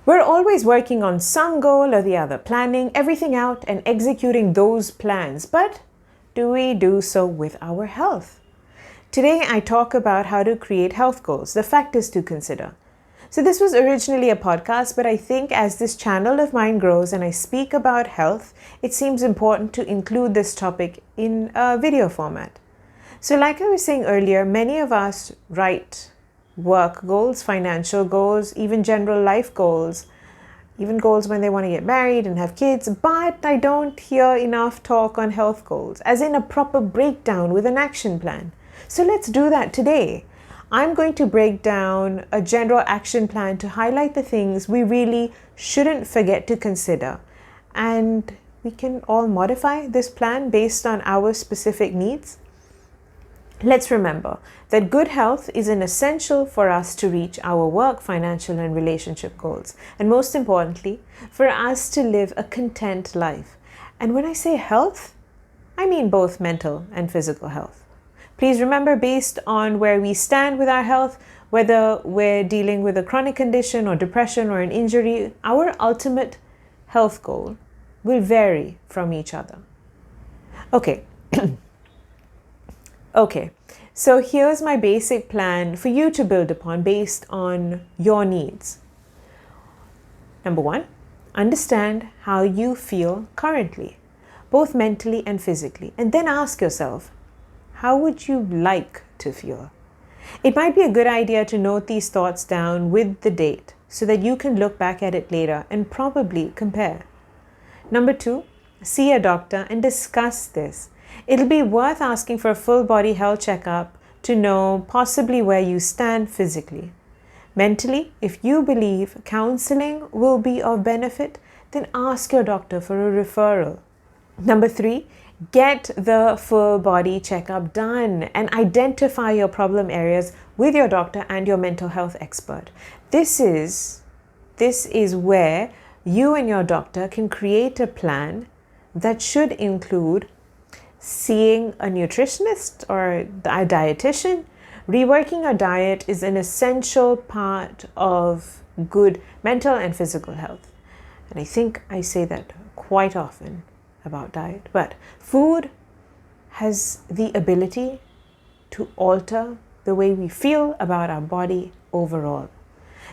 We're always working on some goal or the other, planning everything out and executing those plans. But do we do so with our health? Today, I talk about how to create health goals, the factors to consider. So this was originally a podcast, but I think as this channel of mine grows and I speak about health, it seems important to include this topic in a video format. So like I was saying earlier, many of us write work goals, financial goals, even general life goals, even goals when they want to get married and have kids, but I don't hear enough talk on health goals, as in a proper breakdown with an action plan. So let's do that today. I'm going to break down a general action plan to highlight the things we really shouldn't forget to consider. And we can all modify this plan based on our specific needs. Let's remember that good health is an essential for us to reach our work, financial, and relationship goals. And most importantly, for us to live a content life. And when I say health, I mean both mental and physical health. Please remember, based on where we stand with our health, whether we're dealing with a chronic condition or depression or an injury, our ultimate health goal will vary from each other. Okay. Okay, so here's my basic plan for you to build upon based on your needs. Number one, understand how you feel currently, both mentally and physically, and then ask yourself, how would you like to feel? It might be a good idea to note these thoughts down with the date so that you can look back at it later and probably compare. Number two, see a doctor and discuss this. It'll be worth asking for a full body health checkup to know possibly where you stand physically. Mentally, if you believe counseling will be of benefit, then ask your doctor for a referral. Number three, get the full body checkup done and identify your problem areas with your doctor and your mental health expert. This is where you and your doctor can create a plan that should include seeing a nutritionist or a dietitian. Reworking your diet is an essential part of good mental and physical health. And I think I say that quite often about diet, but food has the ability to alter the way we feel about our body overall.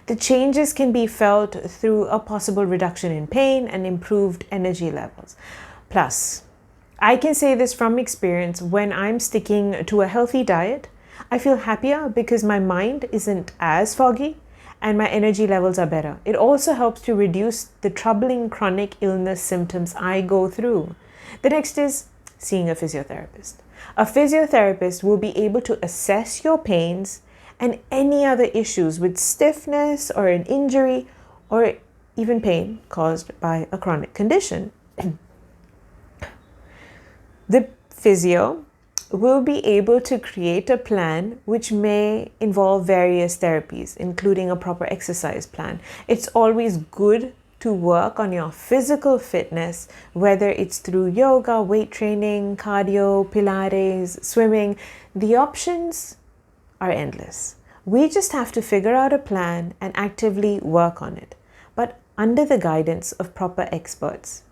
The changes can be felt through a possible reduction in pain and improved energy levels. Plus, I can say this from experience, when I'm sticking to a healthy diet, I feel happier because my mind isn't as foggy and my energy levels are better. It also helps to reduce the troubling chronic illness symptoms I go through. The next is seeing a physiotherapist. A physiotherapist will be able to assess your pains and any other issues with stiffness or an injury or even pain caused by a chronic condition. The physio will be able to create a plan which may involve various therapies, including a proper exercise plan. It's always good to work on your physical fitness, whether it's through yoga, weight training, cardio, Pilates, swimming. The options are endless. We just have to figure out a plan and actively work on it, but under the guidance of proper experts.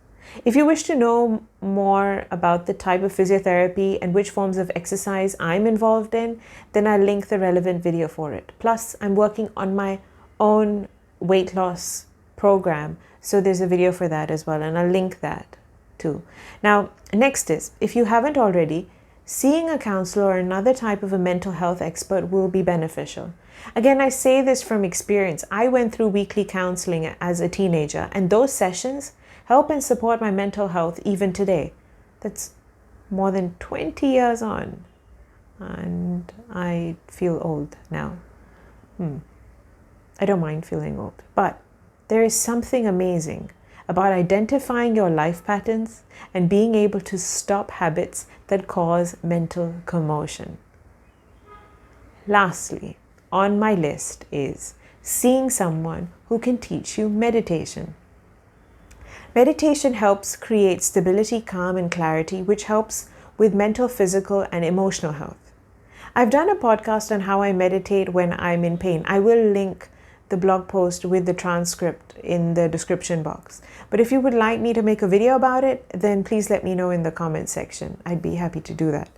If you wish to know more about the type of physiotherapy and which forms of exercise I'm involved in, then I'll link the relevant video for it. Plus, I'm working on my own weight loss program, so there's a video for that as well, and I'll link that too. Now, next is, if you haven't already, seeing a counselor or another type of a mental health expert will be beneficial. Again, I say this from experience. I went through weekly counseling as a teenager, and those sessions help and support my mental health even today. That's more than 20 years on, and I feel old now. I don't mind feeling old, but there is something amazing about identifying your life patterns and being able to stop habits that cause mental commotion. Lastly, on my list is seeing someone who can teach you meditation. Meditation helps create stability, calm, and clarity, which helps with mental, physical, and emotional health. I've done a podcast on how I meditate when I'm in pain. I will link the blog post with the transcript in the description box. But if you would like me to make a video about it, then please let me know in the comment section. I'd be happy to do that.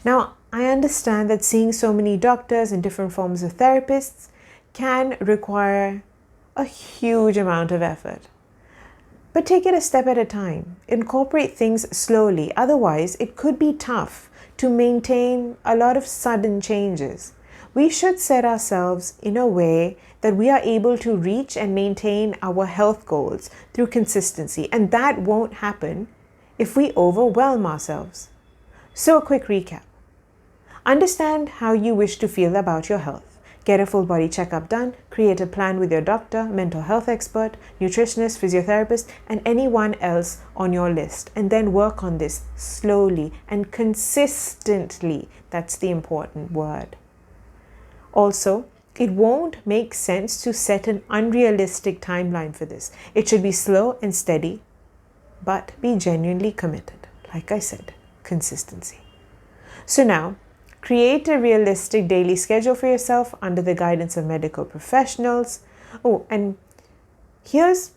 Now, I understand that seeing so many doctors and different forms of therapists can require a huge amount of effort. But take it a step at a time. Incorporate things slowly. Otherwise, it could be tough to maintain a lot of sudden changes. We should set ourselves in a way that we are able to reach and maintain our health goals through consistency. And that won't happen if we overwhelm ourselves. So a quick recap. Understand how you wish to feel about your health. Get a full body checkup done. Create a plan with your doctor, mental health expert, nutritionist, physiotherapist, and anyone else on your list. And then work on this slowly and consistently. That's the important word. Also, it won't make sense to set an unrealistic timeline for this. It should be slow and steady, but be genuinely committed. Like I said, consistency. So now, create a realistic daily schedule for yourself under the guidance of medical professionals. Oh, and here's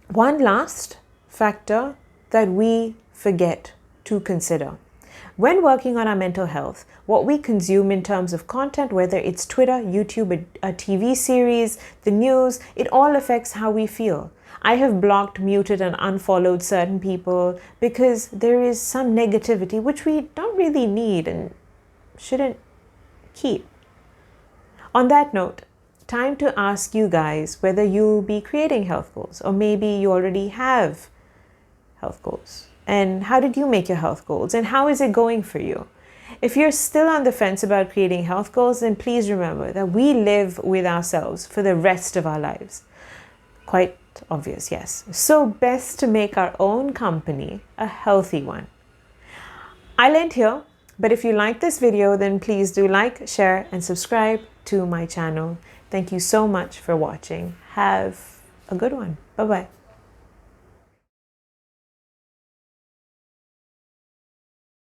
one last factor that we forget to consider. When working on our mental health, what we consume in terms of content, whether it's Twitter, YouTube, a TV series, the news, it all affects how we feel. I have blocked, muted, and unfollowed certain people because there is some negativity which we don't really need and shouldn't keep. On that note, time to ask you guys whether you'll be creating health goals, or maybe you already have health goals. And how did you make your health goals? And how is it going for you? If you're still on the fence about creating health goals, then please remember that we live with ourselves for the rest of our lives. Quite obvious, yes. So best to make our own company a healthy one. I'll end here. But if you like this video, then please do like, share, and subscribe to my channel. Thank you so much for watching. Have a good one. Bye-bye.